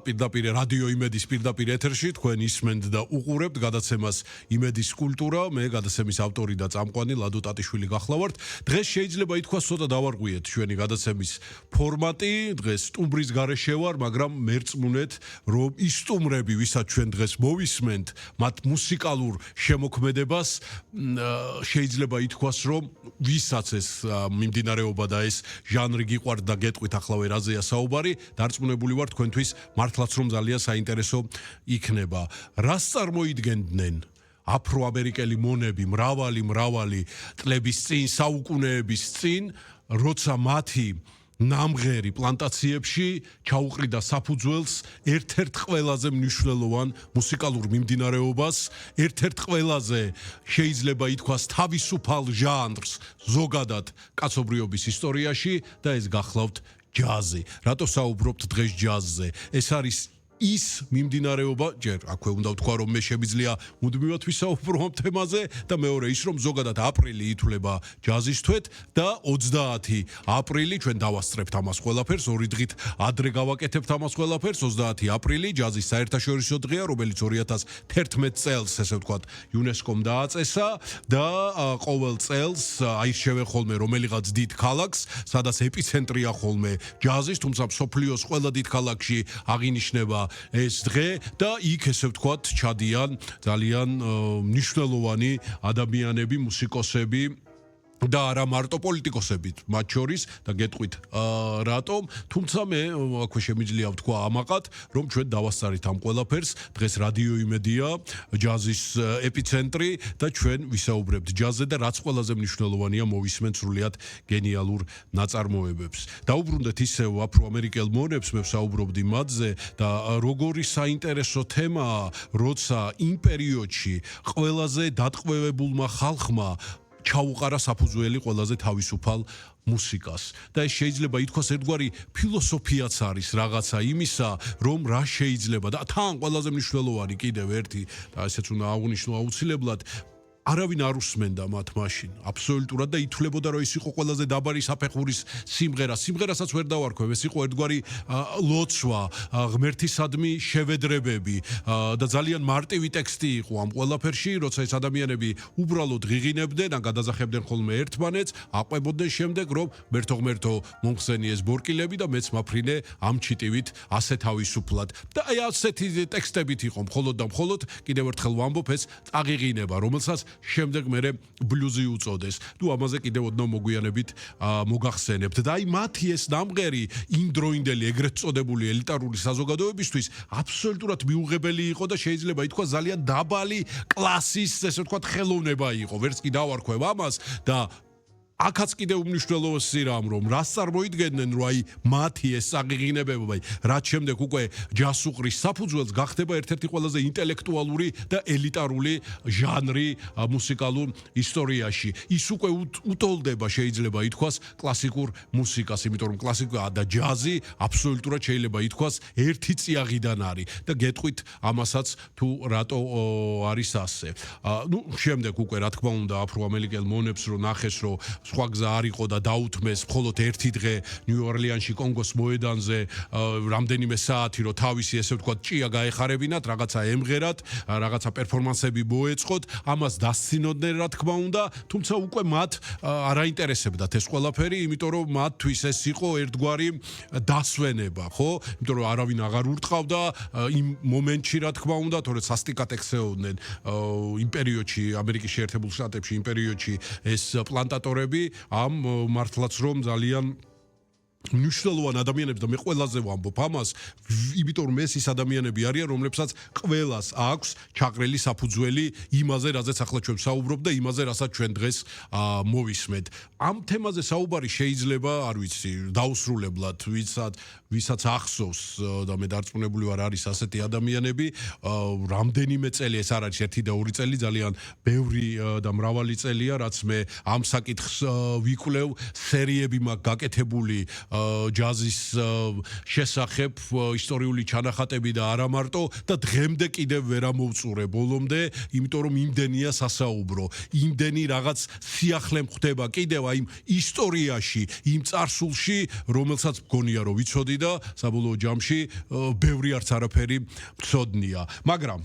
პირდაპირ რადიო იმედის პირდაპირ ეთერში თქვენ ისმენთ და უყურებთ გადაცემას იმედის კულტურა. მე გადაცემის ავტორი და წამყვანი ლადო ტატიშვილი გახლავართ. დღეს შეიძლება ითქვას ცოტა დავარღვიეთ ჩვენი გადაცემის ფორმატი. დღეს სტუმრის გარეშე ვარ, მაგრამ მერწმუნეთ, რომ ის სტუმრები, ვისაც ჩვენ დღეს მოვისმენთ, მათ მუსიკალურ შემოქმედებას შეიძლება ითქვას, რომ ვისაც ეს მიმდინარეობა და ეს ჟანრი გიყვართ და გეტყვით ახლა რაზეა საუბარი, დარწმუნებული ვარ თქვენთვის მართლაც რომ ძალიან საინტერესო იქნება. რას წარმოიდგენდნენ აფრო-ამერიკელი მონები მრავალი წლების წინ, საუკუნეების წინ, როცა მათი ნამღერი პლანტაციებში ჩაუყრიდა საფუძველს ერთ-ერთ ყველაზე მნიშვნელოვან მუსიკალურ მიმდინარეობას, ერთ-ერთ ყველაზე შეიძლება ითქვას თავისუფალ ჟანრს ზოგადად კაცობრიობის ისტორიაში და ეს გახლავთ ჯაზი. რატო საუბრობთ დღეს ჯაზზე? ეს არის ის მიმდინარეობა, ჯერ აქვე უნდა ვთქვა, რომ მე შემიძლია მუდმივად ვისაუბრო ამ თემაზე და მეორე ის, რომ ზოგადად აპრილი ითვლება ჯაზის თვედ და 30 აპრილი ჩვენ დავასწრებთ ამას ყველაფერს, ორი დღით ადრე გავაკეთებთ ამას ყველაფერს, 30 აპრილი ჯაზის საერთაშორისო დღეა, რომელიც 2011 წელს, ესე ვთქვათ, იუნესკომ დააწესა და ყოველ წელს აირჩევენ ხოლმე რომელიღაც დიდ ქალაქს, სადაც ეპიცენტრია ხოლმე ჯაზის, თუმცა მსოფლიოს ყველა დიდ ქალაქში აღინიშნება ეს დღე და იქ ესე ვთქვათ ჩადიან ძალიან მნიშვნელოვანი ადამიანები, მუსიკოსები და არა მარტო პოლიტიკოსები მათ შორის და გეტყვით რატომ, თუმცა მე აქვე შემიძლია ვთქვა ამაყად, რომ ჩვენ დავასწარით ამ ყველაფერს. დღეს რადიო იმედია, ჯაზის ეპიცენტრი და ჩვენ ვისაუბრებთ ჯაზზე და რაც ყველაზე მნიშვნელოვანია, მოვისმენთ სრულიად გენიალურ ნაწარმოებებს. დაუბრუნდეთ ისევ აფრო-ამერიკელ მონებს, მე ვსაუბრობდი მათზე და როგორი საინტერესო თემაა, როცა იმ პერიოდში ყველაზე დატყვევებულმა ხალხმა ჩაუყარა საფუძველი ყველაზე თავისუფალ მუსიკას და ეს შეიძლება ითქვას ერთგვარი ფილოსოფიაც არის რაღაცა იმისა, რომ რა შეიძლება და თან ყველაზე მნიშვნელოვანი კიდევ ერთი და ესეც უნდა აღვნიშნო აუცილებლად, არავინ არ უსმენდა მათ მაშინ აბსოლუტურად და ითვლებოდა რომ ის იყო ყველაზე დაბალი საფეხურის სიმღერა. სიმღერასაც ვერ დავარქვევ, ეს იყო ერთგვარი ლოცვა, ღმერთისადმი შევედრებები და ძალიან მარტივი ტექსტი იყო ამ ყველაფერში, როცა ეს ადამიანები უბრალოდ ღიღინებდნენ, ან გადაძახებდნენ ხოლმე ერთმანეთს, აყვებოდნენ შემდეგ, რომ ღმერთო მომხსენი ეს ბორკილები და მეც მაფრინე ამ ჩიტივით ასე თავისუფლად. და აი ასეთი ტექსტებით იყო მხოლოდ და მხოლოდ, კიდევ ერთხელ ვამბობ, ეს აღიღინება, რომელსაც შემდეგ მე ბლუზი უწოდეს. თუ ამაზე კიდევ ოდნავ მოგვიანებით მოგახსენებთ. და აი მათი ეს ნამღერი იმ დროინდელი ეგრეთ წოდებული ელიტარული საზოგადოებისთვის აბსოლუტურად მიუღებელი იყო და შეიძლება ითქვას ძალიან დაბალი კლასის, ესე ვთქვათ, ხელოვნება იყო. ვერც კი დავარქვევ ამას და აქაც კიდევ უმნიშვნელოვანესი რამ, რომ რას წარმოიდგენდნენ, რომ აი მათი ეს აღიღინებება, რაც შემდეგ უკვე ჯასუყრის საფუძველს გახდება ერთ-ერთი ყველაზე ინტელექტუალური და ელიტარული ჟანრი მუსიკალურ ისტორიაში. ის უკვე უტოლდება შეიძლება ითქვას კლასიკურ მუსიკას, იმიტომ რომ კლასიკა და ჯაზი აბსოლუტურად შეიძლება ითქვას ერთი წიაღიდან არის და გეტყვით ამასაც თუ რატო არის ასე. შემდეგ უკვე რა თქმა უნდა აფრო-ამერიკელ მონებს რო ნახეს, რომ სხვა გზა არ იყო და დაუთმეს მხოლოდ ერთი დღე ნიუ-ორლიანში კონგოს მოედანზე რამდენიმე საათი, რომ თავისი ესე ვთქვათ ჭია გაეხარებინათ, რაღაცა ემღერათ, რაღაცა პერფორმანსები მოეწყოთ, ამას დასცინოდნენ რა თქმა უნდა, თუმცა უკვე მათ არ აინტერესებდათ ეს ყველაფერი, იმიტომ რომ მათთვის ეს იყო ერთგვარი დასვენება, ხო? იმიტომ რომ არავინ აღარ ურტყავდა იმ მომენტში რა თქმა უნდა, თორე სასტიკად ექცეოდნენ იმ პერიოდში, ამერიკის შეერთებულ შტატებში იმ პერიოდში ეს პლანტატორები ამ მართლაც რომ ძალიან მნიშვნელოვან ადამიანებს და მე ყველაზე ვამბობ ამას, იმიტომ რომ ეს ის ადამიანები არიან, რომლებსაც ყველას აქვს ჩაყრელი საფუძველი იმაზე, რაზეც ახლა ჩვენ ვსაუბრობ და იმაზე, რასაც ჩვენ დღეს მოვისმენთ. ამ თემაზე საუბარი შეიძლება, არ ვიცი, დაუსრულებლად, ვისაც ახსოვს და მე დარწმუნებული ვარ არის ასეთი ადამიანები, რამდენიმე წელი, ეს არ არის 1 და 2 წელი, ძალიან ბევრი და მრავალი წელია, რაც მე ამ საკითხს ვიკვლევ, სერიები მაქვს გაკეთებული ჯაზის შესახებ ისტორიული ჩანახატები და არა მარტო და დღემდე კიდევ ვერ ამოვწურე ბოლომდე, იმიტომ რომ იმდენია სასაუბრო, იმდენი რაღაც სიახლე ხდება კიდევ აი ისტორიაში, იმ წარსულში, რომელსაც მგონია რომ ვიცოდი და საბოლოო ჯამში ბევრი არც არაფერი მცოდნია. მაგრამ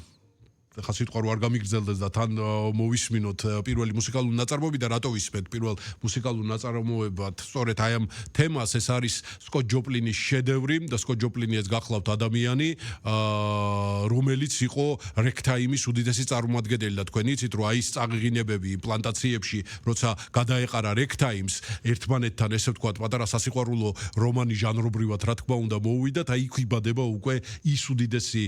ხა სიტყვა რო არ გამიგრძელდეს და თან მოვისმინოთ პირველი მუსიკალური ნაწარმოები და რატო ვისმენთ პირველ მუსიკალურ ნაწარმოებად სწორედ აი ამ თემას ეს არის სკოტ ჯოპლინის შედევრი და სკოტ ჯოპლინი ეს გახლავთ ადამიანი რომელიც იყო რეგტაიმის უდიდესი წარმომადგენელი და თქვენ იცით რომ აი ეს წაღიღინებები პლანტაციებში როცა გადაეყარა რეგტაიმს ერთმანეთთან ესე ვთქვათ პატარა სასიყვარულო რომანი ჟანრობრივად რა თქმა უნდა მოუვიდა და იქ იბადება უკვე ის უდიდესი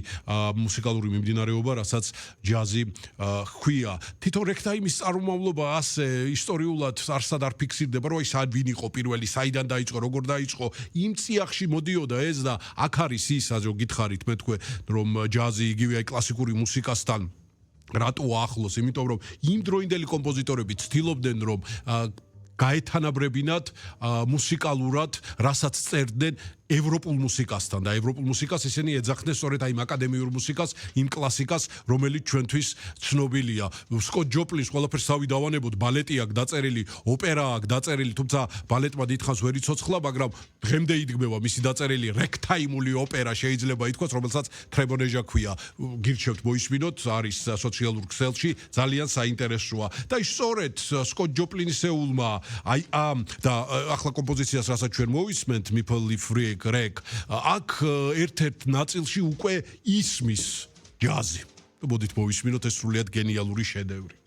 მუსიკალური მიმდინარეობა რასაც ჯაზი ხუია თვითონ რეგტაიმის წარმომავლობა ასე ისტორიულად არსად არ ფიქსირდება რომ აი სად ვინ იყო პირველი საიდან დაიწყო როგორ დაიწყო იმ წიაღში მოდიოდა ეს და აქ არის ის ასე გითხარით მე თქვენ რომ ჯაზი იგივე აი კლასიკური მუსიკასთან რატო ახლოს იმიტომ რომ იმ დროინდელი კომპოზიტორები ცდილობდნენ რომ გაეთანაბრებინათ მუსიკალურად რასაც წერდნენ ევროპულ მუსიკასთან და ევროპულ მუსიკას ისინი ეძახდნენ სწორედ აი აკადემიურ მუსიკას, იმ კლასიკას, რომელიც ჩვენთვის ცნობილია. სკოტ ჯოპლინს ყველაფერს თავი დავანებოთ, ბალეტი აქვს დაწერილი, ოპერა აქვს დაწერილი, თუმცა ბალეტმა დიდხანს ვერ იცოცხლა, მაგრამ დღემდე იდგმება მისი დაწერილი რეგტაიმული ოპერა შეიძლება ითქვას, რომელსაც ტრებონეჟა ქვია. გირჩევთ მოისმინოთ, არის სოციალურ ქსელში, ძალიან საინტერესოა. და სწორედ სკოტ ჯოპლინისეულმა აი ამ და ახლა კომპოზიციას რასაც ჩვენ მოვისმენთ, Maple Leaf Rag აქ ერთ-ერთ ნაწილში უკვე ისმის ჯაზი. მოდით მოვისმინოთ ეს სრულიად გენიალური შედევრი.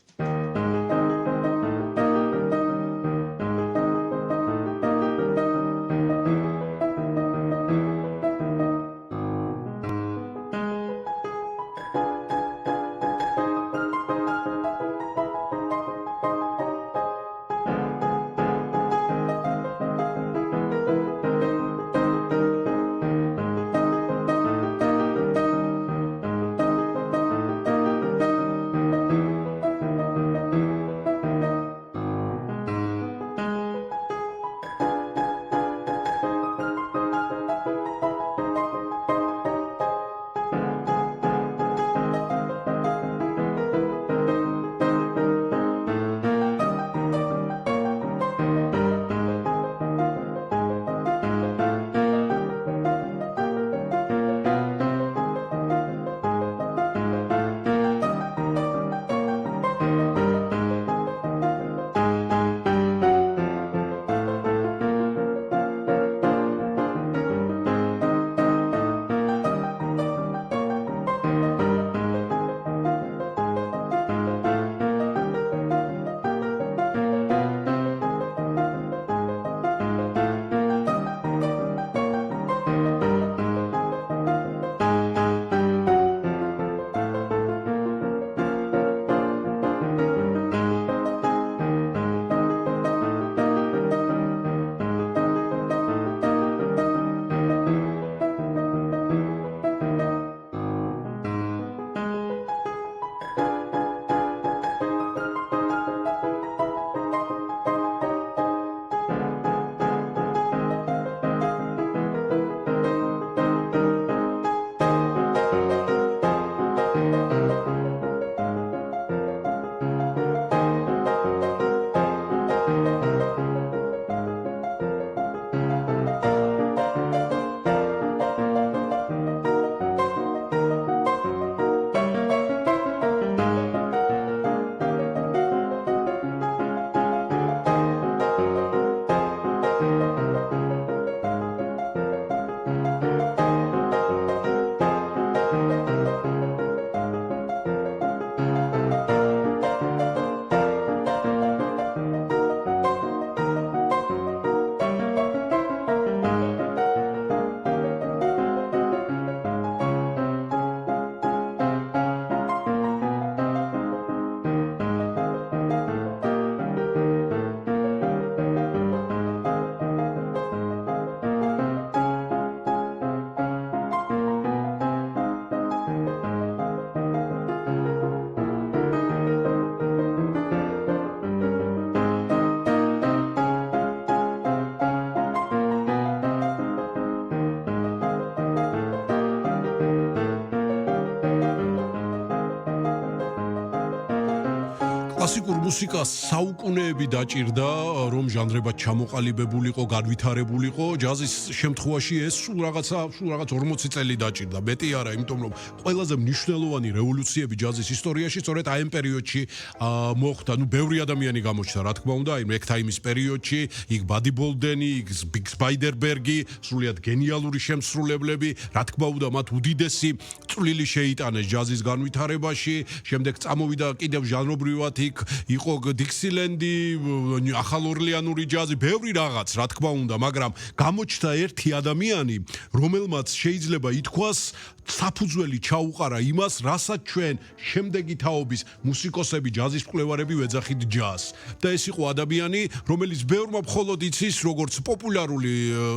კლასიკურ მუსიკას საუკუნეები დაჭირდა, რომ ჟანრებად ჩამოყალიბებულიყო, განვითარებულიყო. ჯაზის შემთხვევაში ეს სულ რაღაც 40 წელი დაჭირდა. მეტი არა, იმიტომ რომ ყველაზე მნიშვნელოვანი რევოლუციები ჯაზის ისტორიაში სწორედ აი ამ პერიოდში მოხდა. ბევრი ადამიანი გამოჩნდა, რა თქმა უნდა, აი რეგტაიმის პერიოდში, იქ ბადი ბოლდენი, იქ ბიგ სპაიდერბერგი, სრულიად გენიალური შემსრულებლები, რა თქმა უნდა, მათ უდიდესი წვლილი შეიტანეს ჯაზის განვითარებაში. შემდეგ წამოვიდა კიდევ ჟანრობრივად იქ იყო დიქსილენდი, ახალ ორლეანური ჯაზი, ბევრი რაღაც, რა თქმა უნდა, მაგრამ გამოჩნდა ერთი ადამიანი, რომელმაც შეიძლება ითქვას საფუძველი ჩაუყარა იმას, რასაც ჩვენ შემდეგი თაობის მუსიკოსები, ჯაზის მკვლევარები ვეძახით ჯაზს. და ეს იყო ადამიანი, რომელიც ბევრმა მხოლოდ იცის, როგორც პოპულარული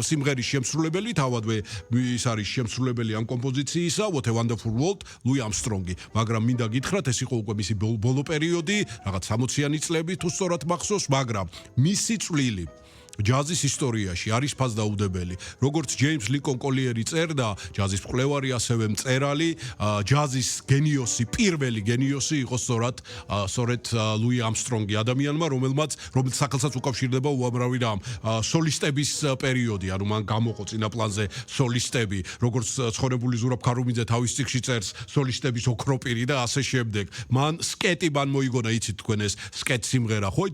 სიმღერის შემსრულებელი, თავადვე ის არის შემსრულებელი ამ კომპოზიციისა, What a Wonderful World, ლუი ამსტრონგი. მაგრამ მინდა გითხრათ, ეს იყო უკვე მისი ბოლო პერიოდი, რაღაც 60-იანი წლები თუ სწორად მახსოვს, მაგრამ მისი წვლილი ჯაზის ისტორიაში არის ფასდაუდებელი. როგორც ჯეიმს ლინკონ კოლიერი წერდა, ჯაზის მკვლევარი, ასევე მწერალი, ჯაზის გენიოსი, პირველი გენიოსი იყო სწორედ ლუი ამსტრონგი, ადამიანმა, რომელიც სახელსაც უკავშირდება უამრავი რამ. სოლისტების პერიოდი, ანუ მან გამოყო წინა პლანზე სოლისტები, როგორც ცხონებული ზურაბ ქარუმიძე თავის წიგნში წერს, სოლისტების ოქროპირი და ასე შემდეგ. მან სკეტი მოიგონა, იცით თქვენ ეს სკეტ სიმღერა, ხო?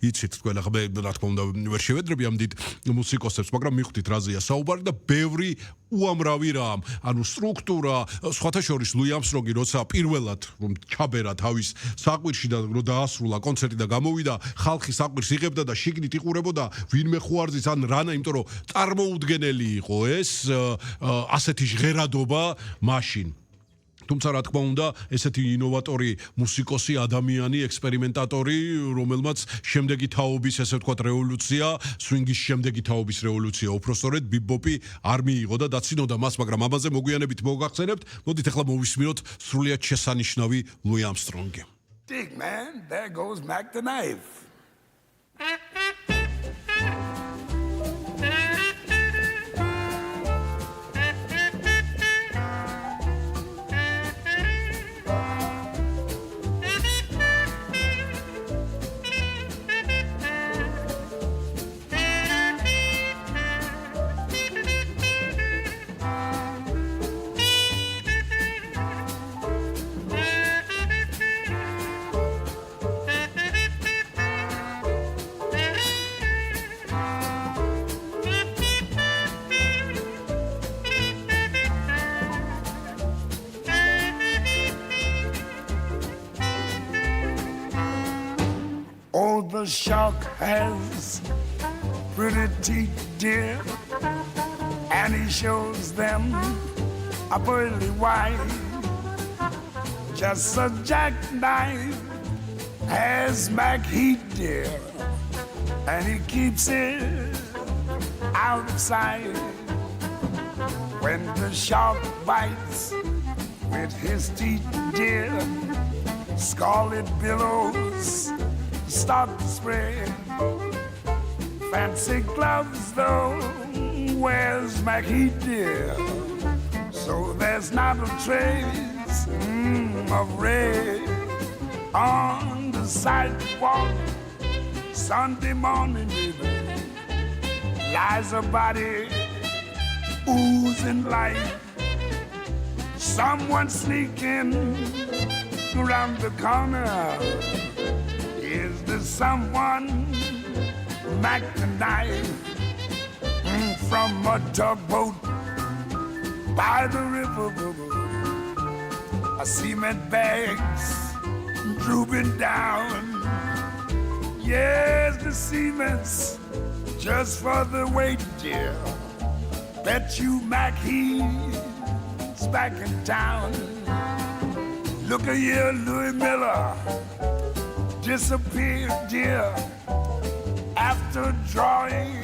იცით თქვენ ახლა რა თქმა უნდა ვერ შევედრები ამ დიდ მუსიკოსებს, მაგრამ მიხვდით რაზეა საუბარი და ბევრი უამრავი რამ, ანუ სტრუქტურა, სხვათა შორის ლუი ამსტრონგი როცა პირველად რომ ჩაბერა თავის საყვირში და რომ დაასრულა კონცერტი და გამოვიდა, ხალხი საყვირს იღებდა და შიგნით იყურებოდა ვინმე ხუარძის ან რანა, იმიტომ რომ წარმოუდგენელი იყო ეს ასეთი ჟღერადობა მაშინ. თუმცა რა თქმა უნდა, ესეთი ინოვატორი მუსიკოსი, ადამიანი, ექსპერიმენტატორი, რომელმაც შემდეგი თაობის, ესე ვთქვათ, რევოლუცია, სვინგის შემდეგი თაობის რევოლუცია, უпростоრედ ბიბოპი არ მიიღო და დაცინოდა მას, მაგრამ ამაზე მოგვიანებით მოგახსენებთ. მოდით ახლა მოვისმინოთ სრულიად შესანიშნავი ლუი ამსტრონგი. Dig man, there goes Mac the Knife. Oh, the shark has pretty teeth, dear, and he shows them a pearly white. Just a jackknife has Mac Heat, dear, and he keeps it out of sight. When the shark bites with his teeth, dear, scarlet billows start to spread. Fancy gloves though, where's Mac Heat, dear? So there's not a trace of red on the sidewalk. Sunday morning, baby, lies a body oozing light. Someone sneaking around the corner. Is there someone Mac the Knife from a tugboat by the river? A cement bags drooping down. Yes, the cement's just for the weight, dear. Bet you Mac he's back in town. Look at here, Louis Miller disappeared, dear, after drawing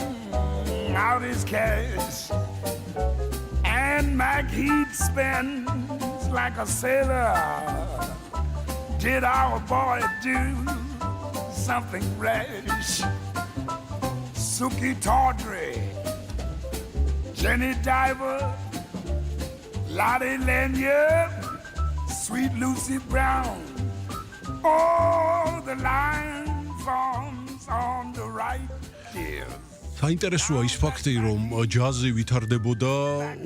out his cash. And Mac Heat spends like a sailor. Did our boy do something rash? Suki Tawdry, Jenny Diver, Lottie Lanyard, Sweet Lucy Brown, Oh, the line forms on the right, dear. საინტერესოა ის ფაქტი, რომ ჯაზი ვითარდებოდა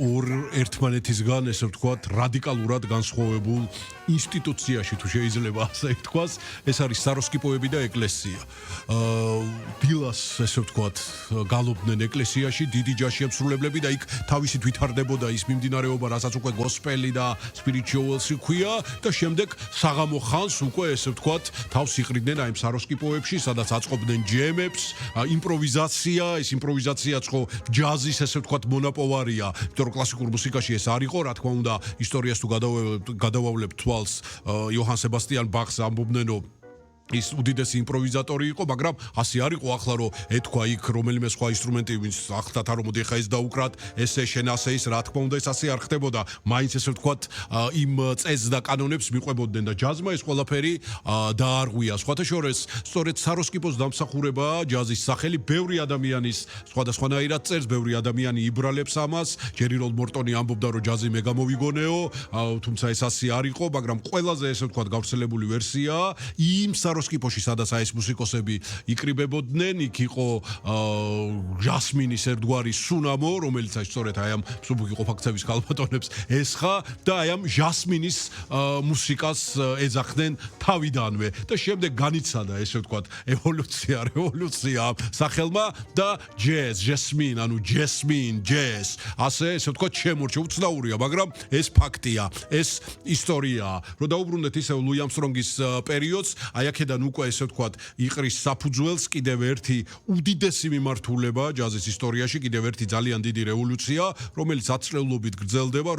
ორ ერთმანეთისგან, ესე ვთქვათ, რადიკალურად განსხვავებულ ინსტიტუციაში, თუ შეიძლება ასე ვთქვას, ეს არის საროსკიპოები და ეკლესია. დილას, ესე ვთქვათ, გალობდნენ ეკლესიაში, დიდი ჯაზში ემსრულებლები და იქ თავისით ვითარდებოდა ის მიმდინარეობა, რასაც უკვე გოსპელი და სპირიჩუალსი ქვია და შემდეგ საღამო ხანს უკვე, ესე ვთქვათ, თავს იყრიდნენ აი ამ საროსკიპოებში, სადაც აწყობდნენ ჯემებს, იმპროვიზაცია, ეს იმპროვიზაციაც ხო ჯაზის ესე ვთქვათ მონაპოვარია, იმიტომ რომ კლასიკურ მუსიკაში ეს არ იყო, რა თქმა უნდა, ისტორიას თუ გადავავლებთ თვალს, იოჰან სებასტიან ბახს ამბობდნენ, რომ ის უდიდესი იმპროვიზატორი იყო, მაგრამ ასე არ იყო ახლა რომ ეთქვა იქ რომელიმე სხვა ინსტრუმენტი ვინც ახდათ რომ მოდი ხა ეს დაუკრათ, ესე შენ ასე ის რა თქმა უნდა ეს ასე არ ხდებოდა. მაინც ესე ვთქვათ იმ წესს და კანონებს მიყვებოდნენ და ჯაზმა ეს ყველაფერი დაარღვია. სხვათა შორის, სწორედ საროსკიპოს დამსახურება ჯაზის სახელი ბევრი ადამიანის სხვადასხვანაირად წერს, ბევრი ადამიანი იბრალებს ამას. ჯერი როლ მორტონი ამბობდა რომ ჯაზი მე გამოვიგონეო, თუმცა ეს ასე არ იყო, მაგრამ ყველაზე ესე ვთქვათ გავრცელებული ვერსია იმ საროსკიპოში, სადაც ეს მუსიკოსები იკრიბებოდნენ, იქ იყო ჟასმინის ერთგვარი სუნამო, რომელიც სწორედ აი ამ მსუბუქი ყოფაქცევის ქალბატონებს ესხა და აი ამ ჟასმინის მუსიკას ეძახდნენ თავიდანვე და შემდეგ განიცადა ესე ვთქვათ რევოლუცია სახელმა და ჯესმინ, ანუ ჯესმინ, ჯეს, ასე ესე ვთქვათ შემორჩა, უცნაურია, მაგრამ ეს ფაქტია, ეს ისტორიაა. რომ დაუბრუნდეთ ისევ ლუი ამსტრონგის პერიოდს, აი აქედან უკვე ესე ვთქვათ იყრის საფუძველს კიდევ ერთი უდიდესი მიმართულება ჯაზის ისტორიაში, კიდევ ერთი ძალიან დიდი რევოლუცია, რომელიც ათწლეულობით გრძელდება,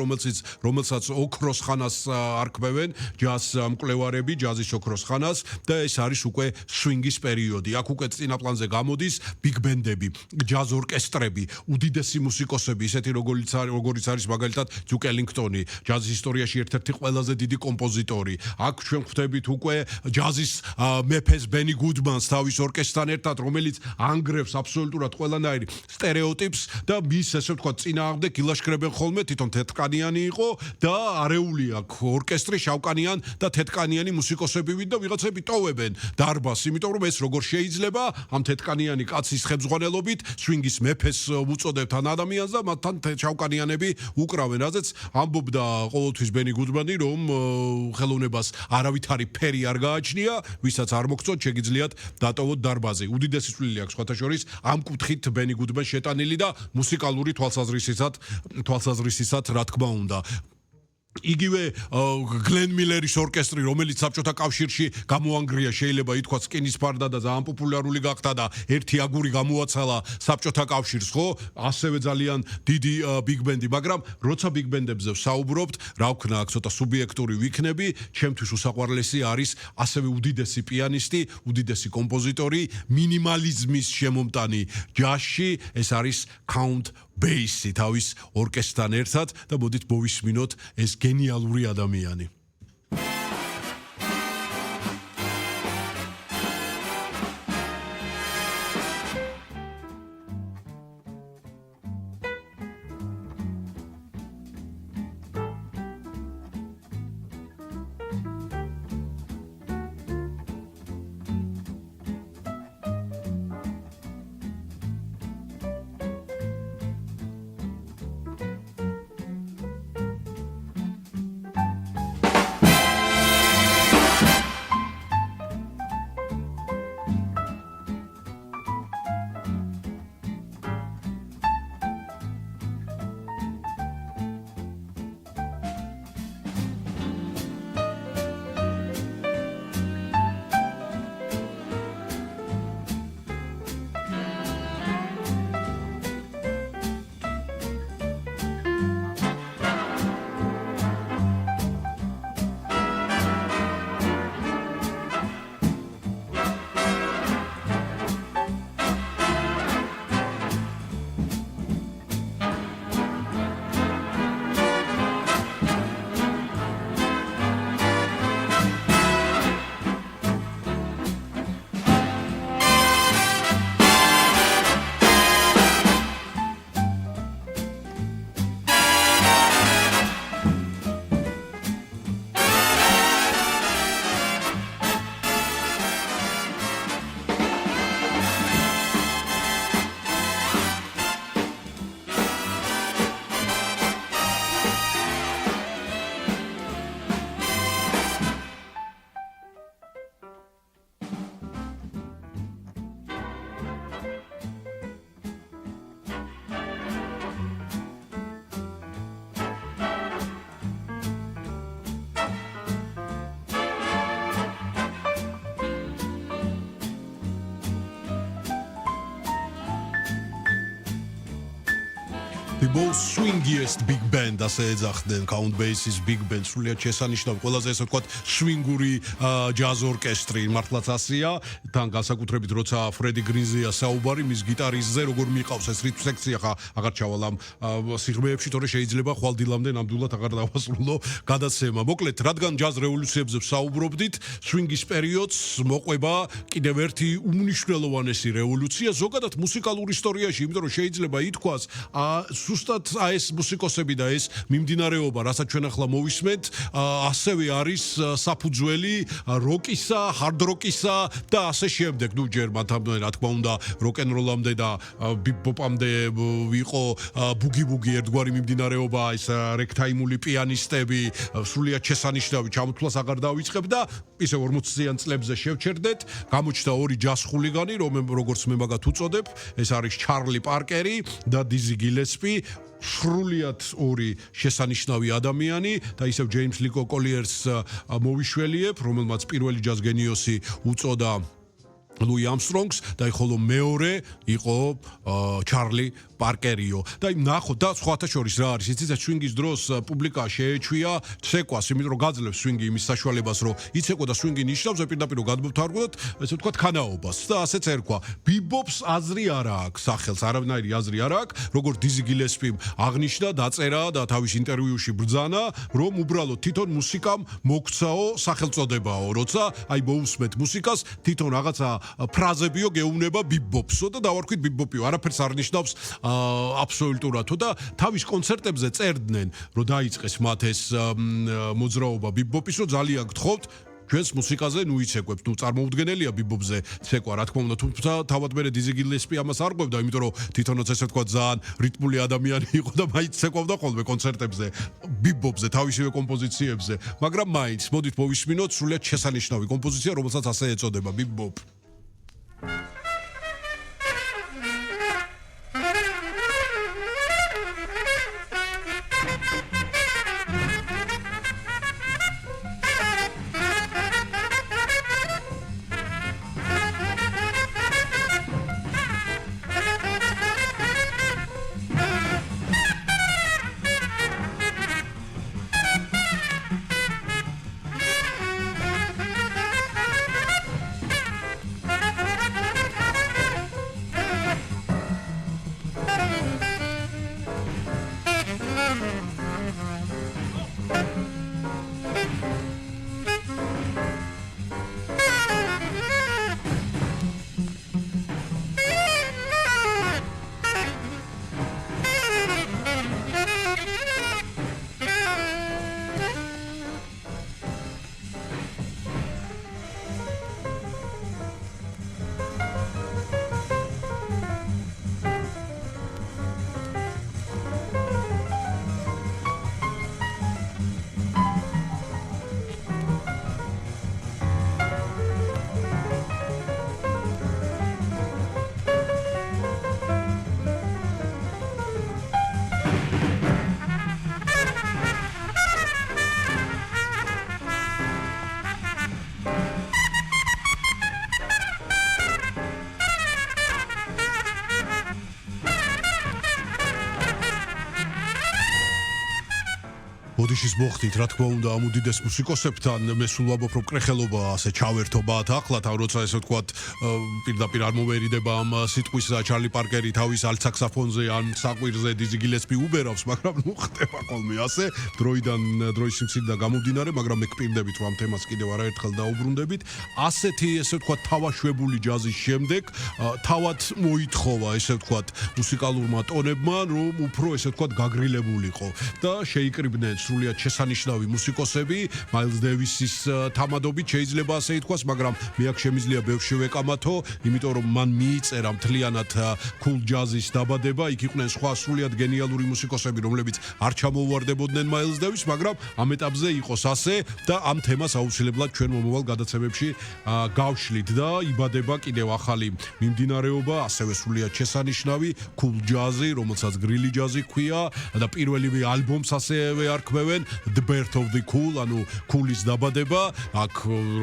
რომელსაც ოქროს ხანას არქმევენ ჯაზ მკვლევარები, ჯაზის ოქროს ხანას და ეს არის უკვე სვინგის პერიოდი. აქ უკვე წინაპლანზე გამოდის ბიგ ბენდები, ჯაზ ორკესტრები, უდიდესი მუსიკოსები, ისეთი როგორიც არის მაგალითად დიუკ ელინგტონი, ჯაზის ისტორიაში ერთ-ერთი ყველაზე დიდი კომპოზიტორი. აქ ჩვენ ხვდებით უკვე ჯაზის მეფეს ბენი გუდმანს თავის ორკესტრთან ერთად, რომელიც ანგრევს აბსოლუტურად ყველანაირ სტერეოტიპს და მის ესე ვთქვათ წინააღმდეგ ილაშქრებენ ხოლმე, თვითონ თეთრკანიანი იყო და არეული აქვს ორკესტრი შავკანიან და თეთრკანიანი მუსიკოსებივით და ვიღაცები ტოვებენ დარბაზს, იმიტომ რომ ეს როგორ შეიძლება ამ თეთრკანიანი კაცის ხელმძღვანელობით სვინგის მეფეს უწოდებთ ან ადამიანს და მათთან შავკანიანები უკრავენ, რაზეც ამბობდა ყოველთვის ბენი გუდმანი, რომ ხელოვნებას არავითარი ფერი არ გააჩნია, ვისაც არ მოგწონთ, შეგიძლიათ დატოვოთ დარბაზი. უდიდესი წვლილი აქვს სხვათა შორის ამ კუთხით ბენი გუდმანს შეტანილი და მუსიკალური თვალსაზრისითაც რა თქმა უნდა. იგივე გლენ მილერის ორკესტრი, რომელიც საბჭოთა კავშირში გამოანგრია, შეიძლება ითქვას სკინის ფარდა და ძალიან პოპულარული გახდა და ერთი აგური გამოაცალა საბჭოთა კავშირს, ხო? ასევე ძალიან დიდი ბიგ ბენდი, მაგრამ როცა ბიგ ბენდებზე ვსაუბრობთ, რა ვქნა, აქ ცოტა სუბიექტური ვიქნები, ჩემთვის უსაყვარლესი არის ასევე უდიდესი პიანისტი, უდიდესი კომპოზიტორი, მინიმალიზმის შემომტანი ჯაზში, ეს არის Count Basie თავის ორკესტრთან ერთად და მოდით მოვისმინოთ ეს გენიალური ადამიანი. the most swingiest big band ასე ეძახდნენ Count Basie's big band სრულიად შესანიშნავი ყველაზე ესე ვთქვათ swingური ჯაზ ორკესტრი მართლაც ასია თან განსაკუთრებით როცა ფრედი გრინზეა საუბარი მის გიტარისტზე როგორ მიყავს ეს რიტმ სექცია ხა აღარ ჩავალ ამ სიღრმეებში თორე შეიძლება ხვალ დილამდე ნამდვილად აღარ დავასრულო გადაცემა მოკლედ რადგან ჯაზ რევოლუციებზე საუბრობდით swing-ის პერიოდს მოყვება კიდევ ერთი უმნიშვნელოვანესი რევოლუცია ზოგადად მუსიკალურ ისტორიაში იმიტომ რომ შეიძლება ითქვას ზუსტად ეს მუსიკოსები და ეს მიმდინარეობა რასაც ჩვენ ახლა მოვისმენთ ასევე არის საფუძველი როკისა, ჰარდ როკისა და ასე შემდეგ. ნუ ჯერ მათამდე რა თქმა უნდა როკ-ენ-როლამდე და ბიბ-ბოპამდე იყო ბუგი-ბუგი ერთგვარი მიმდინარეობა, ეს რეგთაიმული პიანისტები, სრულიად შესანიშნავი ჩამოთვლას აღარ დავიწყებ და ისე 40-იან წლებზე შევჩერდეთ. გამოჩნდა ორი ჯაზ ხულიგანი, როგორც მე მაგათ უწოდებ, ეს არის ჩარლი პარკერი და დიზი გილესპი. სრულიად ორი შესანიშნავი ადამიანი და ისევ ჯეიმს ლი კოკოლიერს მოვიშველიებ, რომელმაც პირველი ჯაზ გენიოსი უწოდა ლუი ამსტრონგს და ხოლო მეორე იყო ჩარლი პარკერიო და ნახოთ და სხვათა შორის რა არის იცით სვინგის დროს პუბლიკა შეეჩვია ცეკვას იმიტომ რომ გაძლევს სვინგი იმის საშუალებას რომ იცეკო და სვინგი ნიშნავს პირდაპირ გადმოვთარგმნოთ ესე ვთქვათ ქანაობას და ასეც ერქვა ბიბობს აზრი არა აქვს სახელს არავნაირი აზრი არა აქვს როგორც დიზი გილესპიმ აღნიშნა დაწერა და თავის ინტერვიუში ბრძანა რომ უბრალოდ თვითონ მუსიკამ მოგცაო სახელწოდებაო როცა აი მოусმეთ მუსიკას თვითონ რაღაცა ფრაზებიო გეუბნება ბიბობსო და დავარქვით ბიბობიო არაფერს არ ნიშნავს აბსოლუტურად და თავის კონცერტებზე წერდნენ რომ დაიწყეს მათ ეს მოძრაობა ბიბოპის რომ ძალიან გთხოვთ ჩვენს მუსიკაზე ნუ იცეკვებთ ნუ წარმოუდგენელია ბიბობზე ცეკვა რა თქმა უნდა თუმცა თავად მე დიზი გილესპი ამას არ ყვებდა იმიტომ რომ თვითონაც ესე თქვა ძალიან რიტმული ადამიანი იყო და მაინც ცეკვავდა ხოლმე კონცერტებზე ბიბობზე თავისივე კომპოზიციებზე მაგრამ მაინც მოდით მოვისმინოთ სრულიად შესანიშნავი კომპოზიცია რომელსაც ასე ეწოდება ბიბობ ბოდიშის მოხდით, რა თქმა უნდა, ამ უდიდეს მუსიკოსებთან მე სულ ვამბობ, რომ კრეხელობა ასე ჩავერთობათ ახლა, როცა ესე ვთქვათ, პირდაპირ არ მომერიდება ამ სიტყვის ჩარლი პარკერი თავის ალტ საქსაფონზე ან საყვირზე დიზი გილესპი უბერავს, მაგრამ ნუ ხდება ხოლმე ასე, დროის სიმცირიდან გამომდინარე, მაგრამ მე გპირდებით, რომ ამ თემას კიდევ არაერთხელ დაუბრუნდებით. ასეთი ესე ვთქვათ, თავაშვებული ჯაზის შემდეგ, თავად მოითხოვა ესე ვთქვათ, მუსიკალურმა ტონებმა, რომ უფრო ესე ვთქვათ, გაგრილებულიყო და შეიკრიბნენ სრულიად შესანიშნავი მუსიკოსები, მაილს დევისის თამადობით შეიძლება ასე ითქვას, მაგრამ მე აქ შემიძლია ბევრ შევეკამათო, იმიტომ რომ მან მიიწერა მთლიანად cool jazz-ის დაბადება, იქ იყვნენ სხვა სრულიად გენიალური მუსიკოსები, რომლებიც არ ჩამოუვარდებოდნენ მაილს დევის, მაგრამ ამ ეტაპზე იყოს ასე და ამ თემას აუცილებლად ჩვენ მომავალ გადაცემებში გავშლით და იბადება კიდევ ახალი მიმდინარეობა, ასევე სრულიად შესანიშნავი cool jazz-ი, რომელსაც გრილი ჯაზი ჰქვია და პირველივე ალბომს ასევე არქმევდა ითქმევენ The Birth of the Cool, ანუ კულის დაბადება. აქ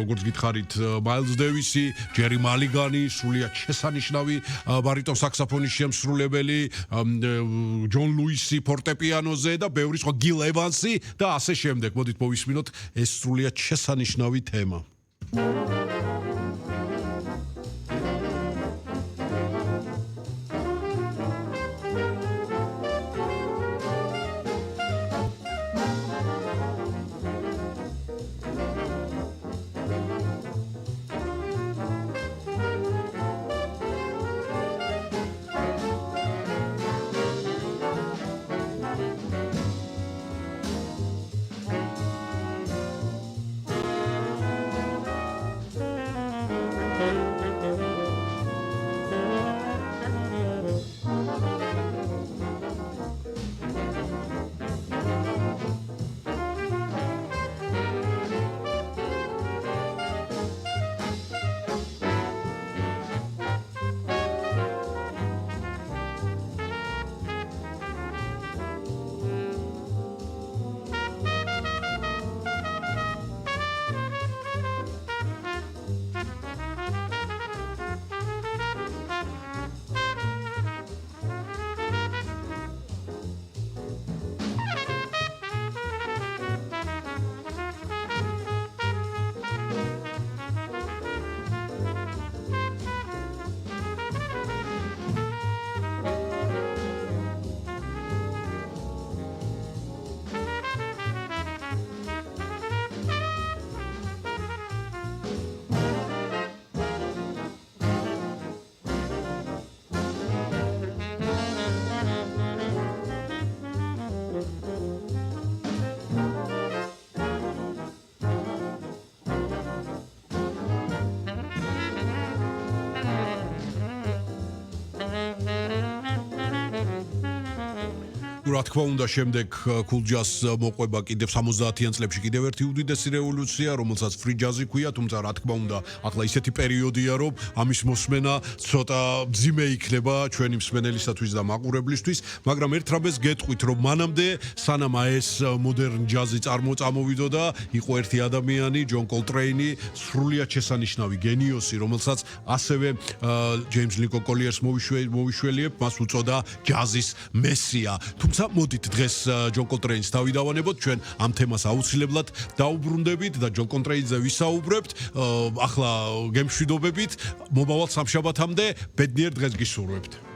როგორც გითხარით, Miles Davis-ი, Jerry Mulligan-ი, სრულიად შესანიშნავი ბარიტონ საქსოფონის შემსრულებელი, John Lewis-ი ფორტეპიანოზე და ბევრი სხვა, Gil Evans-ი და ასე შემდეგ. მოდით მოვისმინოთ ეს სრულიად შესანიშნავი თემა. რა თქმა უნდა, შემდეგ cool jazz მოყვება კიდევ 70-იან წლებში კიდევ ერთი უდიდესი რევოლუცია, რომელსაც free jazz-ი ქვია, თუმცა რა თქმა უნდა, ახლა ისეთი პერიოდია, რომ ამის მოსმენა ცოტა მძიმე იქნება ჩვენი მსმენელისათვის და მაყურებლისთვის, მაგრამ ერთ რამეს გეტყვით, რომ მანამდე სანამ ეს modern jazz-ი წამოვიდოდა, იყო ერთი ადამიანი, John Coltrane-ი, სრულიად შესანიშნავი გენიოსი, რომელსაც ასევე James Lincoln Collier's მოვიშველიებ, მას უწოდა ჯაზის მესია. თუმცა მოდით დღეს John Coltrane-ს დავიდავანებოთ, ჩვენ ამ თემას აუცილებლად დაუბრუნდებით და John Coltrane-ზე ვისაუბრებთ. ახლა გემშვიდობებით, მომავალ სამშაბათამდე ბედნიერ დღეს გისურვებთ.